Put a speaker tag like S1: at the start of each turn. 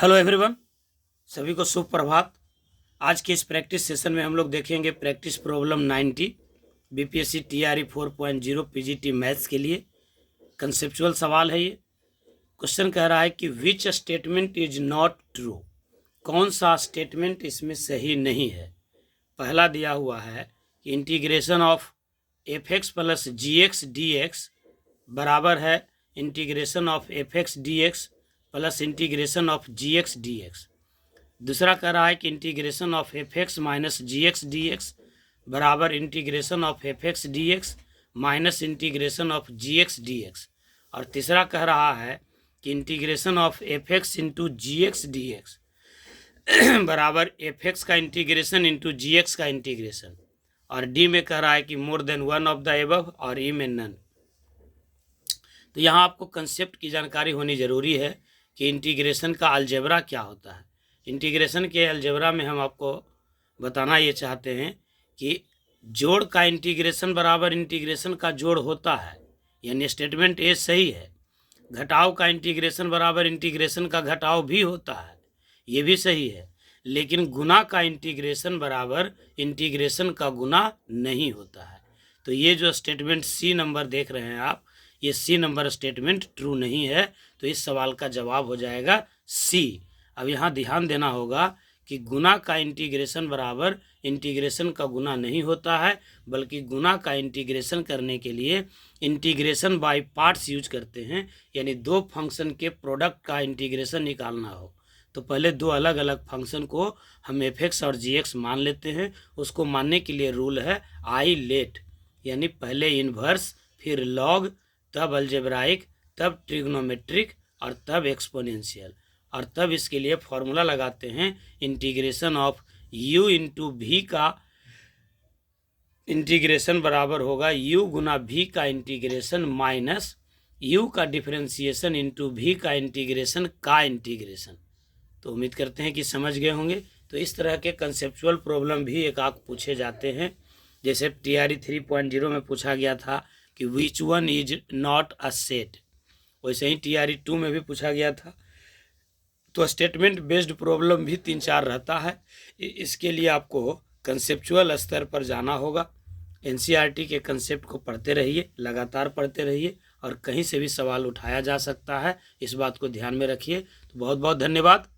S1: Hello everyone, सभी को शुभ प्रभात। आज के इस प्रैक्टिस सेशन में हम लोग देखेंगे practice problem 90 BPSC TRE 4.0 PGT maths के लिए कंसेप्चुअल सवाल है। ये क्वेश्चन कह रहा है कि which statement is not true, कौन सा स्टेटमेंट इसमें सही नहीं है। पहला दिया हुआ है कि integration of f x plus g x d x बराबर है integration of f x d x plus integration of g x d x. दूसरा कह रहा है कि integration of f x minus g x d x बराबर integration of f x d x minus integration of g x d x. और तीसरा कह रहा है कि integration of f x into g x d x बराबर F x का integration into g x का इंटीग्रेशन। और डी में कह रहा है कि more than one of the above और ई में नन। तो यहाँ आपको कंसेप्ट की जानकारी होनी ज़रूरी है कि इंटीग्रेशन का अलजेब्रा क्या होता है। इंटीग्रेशन के अलजेब्रा में हम आपको बताना ये चाहते हैं कि जोड़ का इंटीग्रेशन बराबर इंटीग्रेशन का जोड़ होता है, यानी स्टेटमेंट ए सही है। घटाव का इंटीग्रेशन बराबर इंटीग्रेशन का घटाव भी होता है, ये भी सही है। लेकिन गुना का इंटीग्रेशन बराबर इंटीग्रेशन का गुना नहीं होता है। तो ये जो स्टेटमेंट सी नंबर देख रहे हैं आप, ये सी नंबर स्टेटमेंट ट्रू नहीं है। तो इस सवाल का जवाब हो जाएगा सी। अब यहाँ ध्यान देना होगा कि गुना का इंटीग्रेशन बराबर इंटीग्रेशन का गुना नहीं होता है, बल्कि गुना का इंटीग्रेशन करने के लिए इंटीग्रेशन बाय पार्ट्स यूज करते हैं। यानी दो फंक्शन के प्रोडक्ट का इंटीग्रेशन निकालना हो तो पहले दो अलग अलग फंक्शन को हम एफ एक्स और जी एक्स मान लेते हैं। उसको मानने के लिए रूल है आई लेट, यानी पहले इन्वर्स, फिर लॉग, तब अलजेब्राइक, तब ट्रिग्नोमेट्रिक और तब एक्सपोनेंशियल। और तब इसके लिए फॉर्मूला लगाते हैं इंटीग्रेशन ऑफ u इंटू भी का इंटीग्रेशन बराबर होगा u गुना भी का इंटीग्रेशन माइनस u का डिफरेंशिएशन इंटू भी का इंटीग्रेशन। तो उम्मीद करते हैं कि समझ गए होंगे। तो इस तरह के कंसेप्चुअल प्रॉब्लम भी एक आध पूछे जाते हैं। जैसे टीआरई 3.0 में पूछा गया था कि which one is not a set, वैसे ही टीआरई 2 में भी पूछा गया था। तो स्टेटमेंट बेस्ड प्रॉब्लम भी 3-4 रहता है। इसके लिए आपको कंसेप्चुअल स्तर पर जाना होगा। एनसीईआरटी के कंसेप्ट को पढ़ते रहिए, लगातार पढ़ते रहिए, और कहीं से भी सवाल उठाया जा सकता है, इस बात को ध्यान में रखिए। तो बहुत बहुत धन्यवाद।